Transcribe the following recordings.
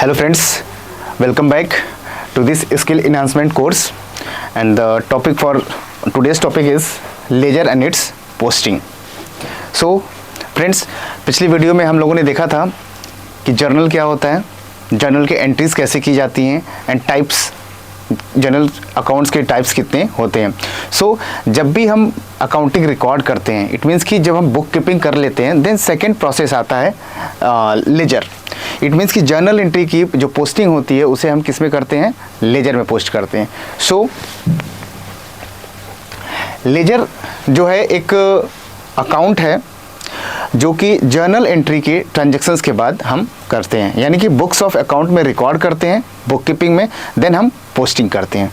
Hello friends, welcome back to this skill enhancement course, and the topic for today's topic is ledger and its posting. So friends, पिछली video में हम लोगों ने देखा था कि जर्नल क्या होता है, जर्नल के एंट्रीज कैसे की जाती हैं एंड टाइप्स, जनरल अकाउंट्स के टाइप्स कितने होते हैं. सो जब भी हम अकाउंटिंग रिकॉर्ड करते हैं, इट मीन्स कि जब हम बुक कीपिंग कर लेते हैं, देन सेकेंड प्रोसेस आता है लेजर. इट मीन्स कि जर्नल एंट्री की जो पोस्टिंग होती है उसे हम किस में करते हैं, लेजर में पोस्ट करते हैं. सो लेजर जो है एक अकाउंट है जो कि जर्नल एंट्री के ट्रांजैक्शंस के बाद हम करते हैं, यानी कि बुक्स ऑफ अकाउंट में रिकॉर्ड करते हैं बुक कीपिंग में, देन हम पोस्टिंग करते हैं.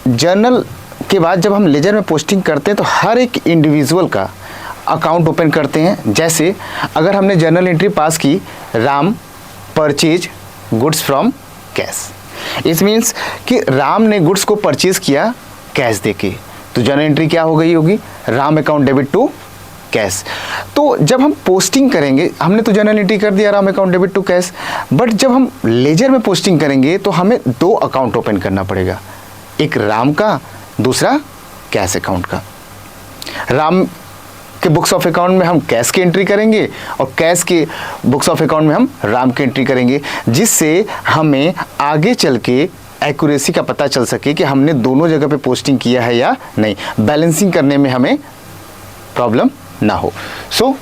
जर्नल के बाद जब हम लेजर में पोस्टिंग करते हैं तो हर एक इंडिविजुअल का अकाउंट ओपन करते हैं. जैसे अगर हमने जर्नल एंट्री पास की, Ram purchase goods from cash, it means कि राम ने गुड्स को परचेज किया कैश देके, तो जर्नल एंट्री क्या हो गई होगी, Ram account debit to cash. तो जब हम पोस्टिंग करेंगे, हमने तो जर्नल एंट्री कर दिया Ram account debit to cash, but जब हम लेजर में पोस्टिंग करेंगे तो हमें दो अकाउंट ओपन करना पड़ेगा, एक राम का, दूसरा कैश अकाउंट का. राम के बुक्स ऑफ अकाउंट में हम कैश की एंट्री करेंगे और कैश के बुक्स ऑफ अकाउंट में हम राम की एंट्री करेंगे, जिससे हमें आगे चल के एक्यूरेसी का पता चल सके कि हमने दोनों जगह पे पोस्टिंग किया है या नहीं, बैलेंसिंग करने में हमें प्रॉब्लम ना हो. सो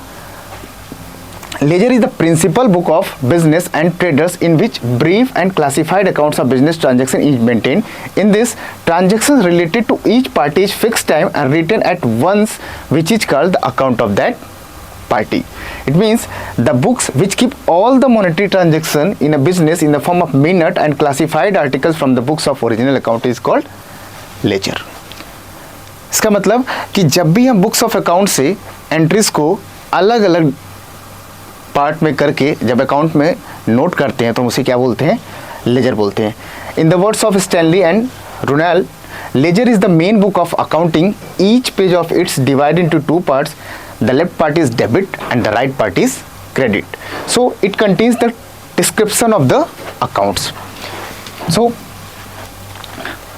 ledger is the principal book of business and traders in which brief and classified accounts of business transaction is maintained. In this, transactions related to each party is fixed time and written at once, which is called the account of that party. It means the books which keep all the monetary transaction in a business in the form of minute and classified articles from the books of original account is called ledger. इसका मतलब कि जब भी हम books of account से entries को अलग अलग पार्ट में करके जब अकाउंट में नोट करते हैं तो उसे क्या बोलते हैं, लेजर बोलते हैं. In the words of Stanley and Ronald, ledger is the main book of accounting. Each page of its divide into two parts. The left part is debit and the right part is credit. So it contains the description of the accounts. So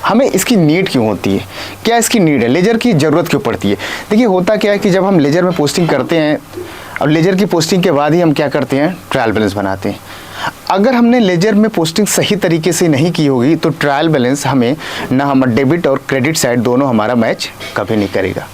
हमें इसकी need क्यों होती है, क्या इसकी need है, laser की ज़रूरत क्यों पड़ती है. देखिए होता क्या है कि जब हम लेजर में पोस्टिंग करते हैं और लेजर की पोस्टिंग के बाद ही हम क्या करते हैं, ट्रायल बैलेंस बनाते हैं. अगर हमने लेजर में पोस्टिंग सही तरीके से नहीं की होगी तो ट्रायल बैलेंस हमें ना हमारा डेबिट और क्रेडिट साइड दोनों हमारा मैच कभी नहीं करेगा.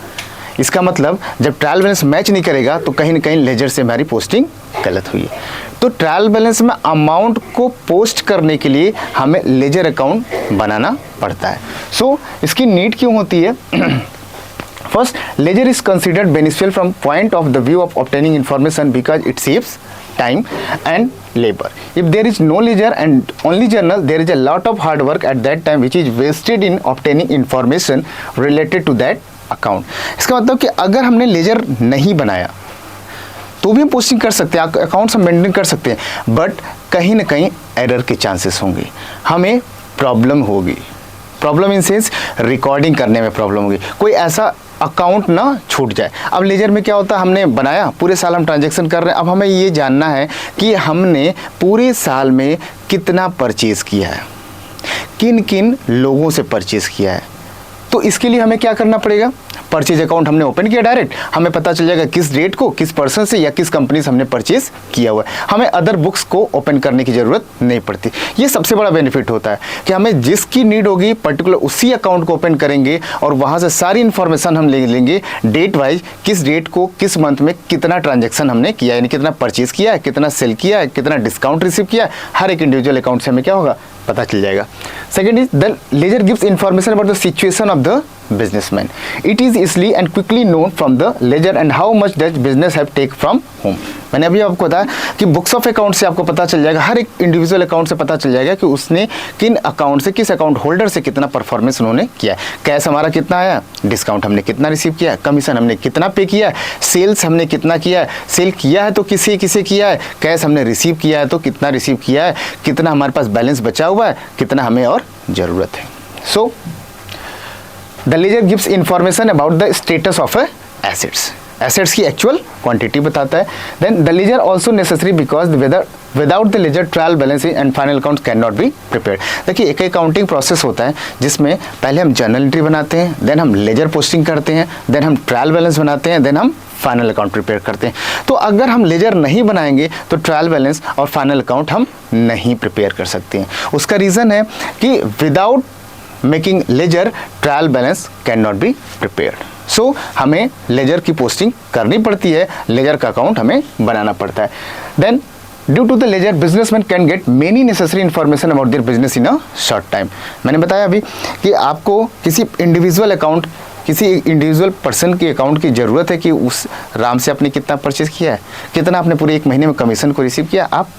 इसका मतलब जब ट्रायल बैलेंस मैच नहीं करेगा तो कहीं ना कहीं लेजर से हमारी पोस्टिंग गलत हुई है. तो ट्रायल बैलेंस में अमाउंट को पोस्ट करने के लिए हमें लेजर अकाउंट बनाना पड़ता है. सो इसकी नीड क्यों होती है. First, ledger is considered beneficial from point of the view of obtaining information because it saves time and labor. If there is no ledger and only journal, there is a lot of hard work at that time which is wasted in obtaining information related to that account. इसका मतलब कि अगर हमने laser नहीं बनाया तो भी हम पोस्टिंग कर सकते हैं, अकाउंट्स हम मेंटेन कर सकते हैं, बट कहीं ना कहीं एरर के चांसेस होंगे, हमें प्रॉब्लम होगी. प्रॉब्लम इन सेंस रिकॉर्डिंग करने में प्रॉब्लम होगी, कोई ऐसा अकाउंट ना छूट जाए. अब लेजर में क्या होता है, हमने बनाया, पूरे साल हम ट्रांजैक्शन कर रहे हैं, अब हमें ये जानना है कि हमने पूरे साल में कितना परचेज़ किया है, किन किन लोगों से परचेज़ किया है. तो इसके लिए हमें क्या करना पड़ेगा, परचेज अकाउंट हमने ओपन किया डायरेक्ट, हमें पता चल जाएगा किस डेट को, किस पर्सन से या किस कंपनी से हमने परचेज किया हुआ है. हमें अदर बुक्स को ओपन करने की ज़रूरत नहीं पड़ती. ये सबसे बड़ा बेनिफिट होता है कि हमें जिसकी नीड होगी पर्टिकुलर उसी अकाउंट को ओपन करेंगे और वहाँ से सारी इन्फॉर्मेशन हम ले लेंगे डेट वाइज, किस डेट को किस मंथ में कितना ट्रांजेक्शन हमने किया है, यानी कितना परचेज किया है, कितना सेल किया है, कितना डिस्काउंट रिसीव किया है, हर एक इंडिविजुअल अकाउंट से हमें क्या होगा, पता चल जाएगा. Second is the ledger gives information about the situation of the businessman. It is easily and quickly known from the ledger and how much does business have take from whom. मैंने अभी आपको बताया कि बुक्स ऑफ अकाउंट से आपको पता चल जाएगा, हर एक इंडिविजुअल अकाउंट से पता चल जाएगा कि उसने किन अकाउंट से, किस अकाउंट होल्डर से कितना परफॉर्मेंस उन्होंने किया है, कैश हमारा कितना आया, डिस्काउंट हमने कितना रिसीव किया है, कमीशन हमने कितना पे किया है, सेल्स हमने कितना किया है, सेल किया है तो किसे किसे किया है, कैश हमने रिसीव किया है तो कितना रिसीव किया है, कितना हमारे पास बैलेंस बचा हुआ है, कितना हमें और ज़रूरत है. So the ledger gives information about the status of assets. Assets की एक्चुअल क्वांटिटी बताता है। Then the ledger also necessary because without the ledger trial balance and final accounts can not be prepared. देखिए एक accounting process होता है जिसमें पहले हम जर्नल एंट्री बनाते हैं, देन हम लेजर पोस्टिंग करते हैं, देन हम ट्रायल बैलेंस बनाते हैं, देन हम फाइनल अकाउंट प्रिपेयर करते हैं। तो अगर हम लेजर नहीं बनाएंगे तो ट्रायल बैलेंस और फाइनल अकाउंट हम नहीं प्रिपेयर कर सकते हैं। उसका रीज़न है कि without making ledger trial balance can not be prepared. So हमें लेजर की पोस्टिंग करनी पड़ती है, लेजर का अकाउंट हमें बनाना पड़ता है। Then due to the ledger businessman can get many necessary information about their business in a short time. मैंने बताया अभी कि आपको किसी इंडिविजुअल अकाउंट, किसी इंडिविजुअल पर्सन के अकाउंट की ज़रूरत है कि उस राम से आपने कितना परचेज किया है, कितना आपने पूरे एक महीने में कमीशन को रिसीव किया, आप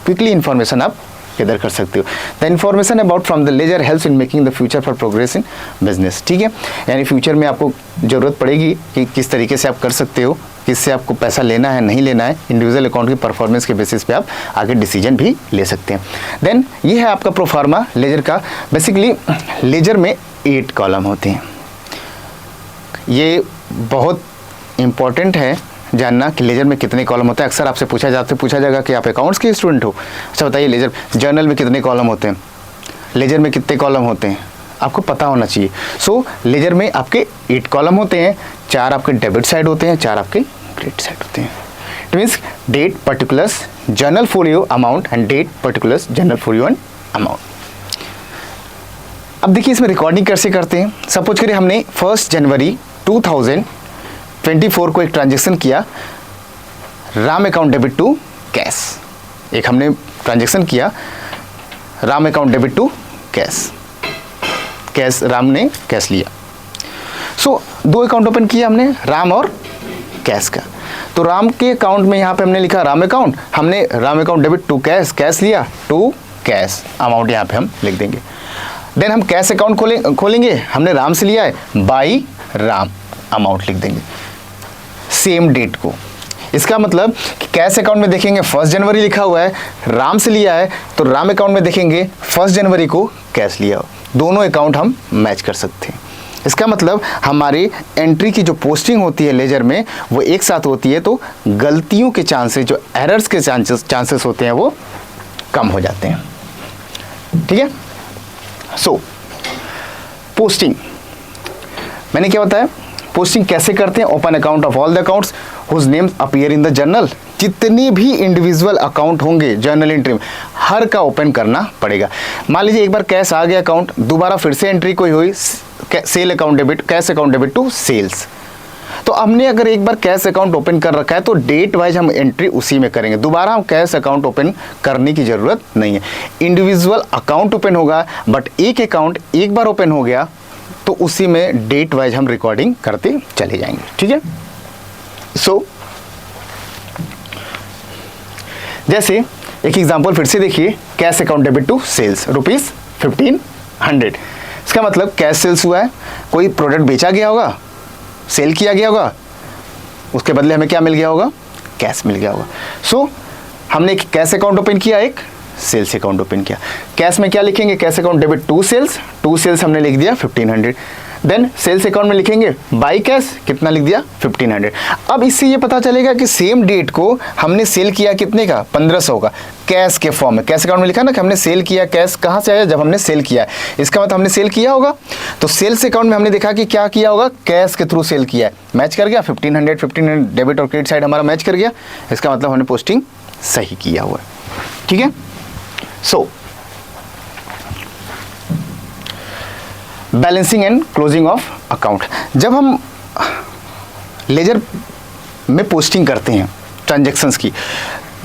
क्विकली इन्फॉर्मेशन आप इधर कर सकते हो। The information about from the ledger helps in making the future for progress in business. ठीक है, यानी फ्यूचर में आपको ज़रूरत पड़ेगी कि किस तरीके से आप कर सकते हो, किससे आपको पैसा लेना है नहीं लेना है, इंडिविजुअल अकाउंट की परफॉर्मेंस के बेसिस पे आप आगे डिसीजन भी ले सकते हैं। देन ये है आपका प्रोफार्मा लेजर का। बेसिकली लेजर में 8 कॉलम होते हैं। ये बहुत इम्पॉर्टेंट है जानना कि लेजर में कितने कॉलम होते हैं। अक्सर आपसे पूछा जाएगा कि आप अकाउंट्स के स्टूडेंट हो, अच्छा बताइए लेजर जर्नल में कितने कॉलम होते हैं, लेजर में कितने कॉलम होते हैं, आपको पता होना चाहिए। सो लेजर में आपके 8 कॉलम होते हैं, 4 आपके डेबिट साइड होते हैं, 4 आपके क्रेडिट साइड होते हैं। It means date particulars journal for your amount and date particulars journal for your amount. अब देखिए इसमें रिकॉर्डिंग कैसे करते हैं। सपोज करिए हमने 1 जनवरी 2024 को एक ट्रांजेक्शन किया, Ram account debit to cash. एक हमने ट्रांजेक्शन किया, Ram account debit to cash, cash Ram ने कैश लिया। सो 2 अकाउंट ओपन किया हमने, राम और कैश का। तो राम के अकाउंट में यहाँ पे हमने लिखा राम अकाउंट, हमने Ram account debit to cash, cash लिया टू कैश, अमाउंट यहाँ पे हम लिख देंगे। देन हम कैश अकाउंट खोलेंगे, हमने राम से लिया है, बाई राम, अमाउंट लिख देंगे सेम डेट को। इसका मतलब कि कैश अकाउंट में देखेंगे 1 जनवरी लिखा हुआ है, राम से लिया है, तो राम अकाउंट में देखेंगे 1 जनवरी को कैश लिया हो, दोनों अकाउंट हम मैच कर सकते हैं। इसका मतलब हमारी एंट्री की जो पोस्टिंग होती है लेजर में वो एक साथ होती है, तो गलतियों के चांसेस, जो एरर्स के चांसेस होते हैं वो कम हो जाते हैं। ठीक है, सो पोस्टिंग मैंने क्या बताया, पोस्टिंग कैसे करते हैं। Open account of all the accounts whose names appear in the journal. जितने भी इंडिविजुअल अकाउंट होंगे जर्नल एंट्री में हर का ओपन करना पड़ेगा। मान लीजिए एक बार कैश आ गया अकाउंट, दोबारा फिर से एंट्री कोई हुई, sale account debit, cash account debit to sales, तो हमने अगर एक बार कैश अकाउंट ओपन कर रखा है तो डेट वाइज हम एंट्री उसी में करेंगे, दोबारा हम कैश अकाउंट ओपन करने की ज़रूरत नहीं है। इंडिविजुअल अकाउंट ओपन होगा, बट एक अकाउंट एक बार ओपन हो गया तो उसी में डेट वाइज हम रिकॉर्डिंग करते चले जाएंगे। ठीक है, सो जैसे एक एग्जांपल फिर से देखिए, cash account debit to sales ₹1500। इसका मतलब कैश सेल्स हुआ है, कोई प्रोडक्ट बेचा गया होगा, सेल किया गया होगा, उसके बदले हमें क्या मिल गया होगा, कैश मिल गया होगा। सो हमने एक कैश अकाउंट ओपन किया, एक सेल्स अकाउंट ओपन किया। कैश में क्या लिखेंगे, cash account debit to sales हमने लिख दिया 1500। देन सेल्स अकाउंट में लिखेंगे बाई कैश, कितना लिख दिया 1500। अब इससे ये पता चलेगा कि सेम डेट को हमने सेल किया कितने का, 1500 का, कैश के फॉर्म में। कैश अकाउंट में लिखा ना कि हमने सेल किया, कैश कहाँ से आया, जब हमने सेल किया है, इसका मतलब हमने सेल किया होगा। तो सेल्स अकाउंट में हमने देखा कि क्या किया होगा, कैश के थ्रू सेल किया है, मैच कर गया 1500 डेबिट और क्रेडिट साइड हमारा मैच कर गया, इसका मतलब हमने पोस्टिंग सही किया हुआ है। ठीक है, so balancing and closing of account. जब हम लेजर में पोस्टिंग करते हैं ट्रांजैक्शंस की,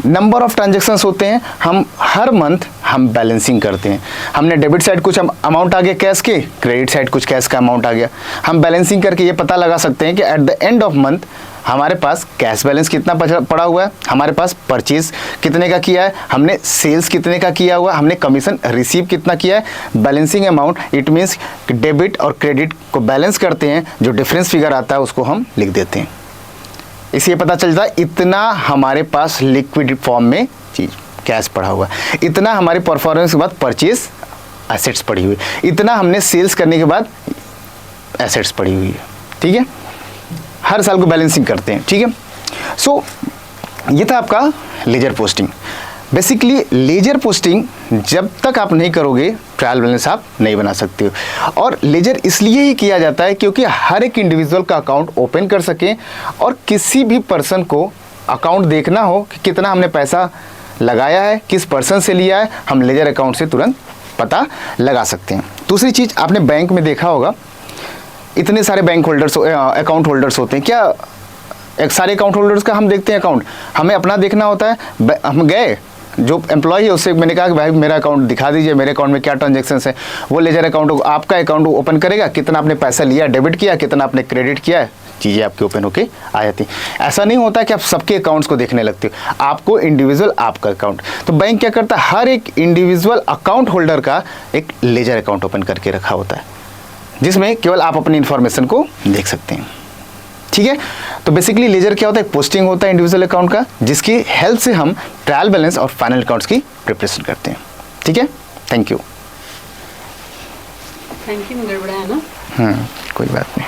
नंबर ऑफ ट्रांजैक्शंस होते हैं, हम हर मंथ हम बैलेंसिंग करते हैं। हमने डेबिट साइड कुछ अमाउंट आ गया कैश के, क्रेडिट साइड कुछ कैश का अमाउंट आ गया, हम बैलेंसिंग करके ये पता लगा सकते हैं कि at the end of month हमारे पास कैश बैलेंस कितना पड़ा हुआ है, हमारे पास परचेज कितने का किया है, हमने सेल्स कितने का किया हुआ है, हमने कमीशन रिसीव कितना किया है। Balancing amount it means debit और क्रेडिट को बैलेंस करते हैं, जो डिफरेंस फिगर आता है उसको हम लिख देते हैं। इससे पता चलता है इतना हमारे पास लिक्विड फॉर्म में चीज़ कैश पड़ा हुआ है, इतना हमारी परफॉर्मेंस के बाद परचेज एसेट्स पड़ी हुई, इतना हमने सेल्स करने के बाद एसेट्स पड़ी हुई है। ठीक है, हर साल को बैलेंसिंग करते हैं, ठीक है। सो ये था आपका ledger posting. Basically ledger posting जब तक आप नहीं करोगे ट्रायल बैलेंस आप नहीं बना सकते हो। और लेजर इसलिए ही किया जाता है क्योंकि हर एक इंडिविजुअल का अकाउंट ओपन कर सके और किसी भी पर्सन को अकाउंट देखना हो कि कितना हमने पैसा लगाया है, किस पर्सन से लिया है, हम लेजर अकाउंट से तुरंत पता लगा सकते हैं। दूसरी चीज़ आपने बैंक में देखा होगा, इतने सारे बैंक होल्डर्स अकाउंट होल्डर्स होते हैं। क्या एक सारे अकाउंट होल्डर्स का हम देखते हैं अकाउंट, हमें अपना देखना होता है। हम गए, जो एम्प्लॉय है उससे मैंने कहा कि भाई मेरा अकाउंट दिखा दीजिए, मेरे अकाउंट में क्या ट्रांजेक्शन्स है। वो लेजर अकाउंट आपका अकाउंट ओपन करेगा, कितना आपने पैसा लिया, डेबिट किया, कितना आपने क्रेडिट किया है, चीज़ें आपकी ओपन होके आ जाती। ऐसा नहीं होता कि आप सबके अकाउंट्स को देखने लगते हो, आपको इंडिविजुअल आपका अकाउंट। तो बैंक क्या करता है, हर एक इंडिविजुअल अकाउंट होल्डर का एक लेजर अकाउंट ओपन करके रखा होता है, जिसमें केवल आप अपनी इंफॉर्मेशन को देख सकते हैं, ठीक है। तो बेसिकली लेजर क्या होता है, एक पोस्टिंग होता है इंडिविजुअल अकाउंट का, जिसकी हेल्प से हम ट्रायल बैलेंस और फाइनल अकाउंट्स की प्रिपरेशन करते हैं, ठीक है। Thank you. थैंक यू, गड़बड़ाया ना। कोई बात नहीं।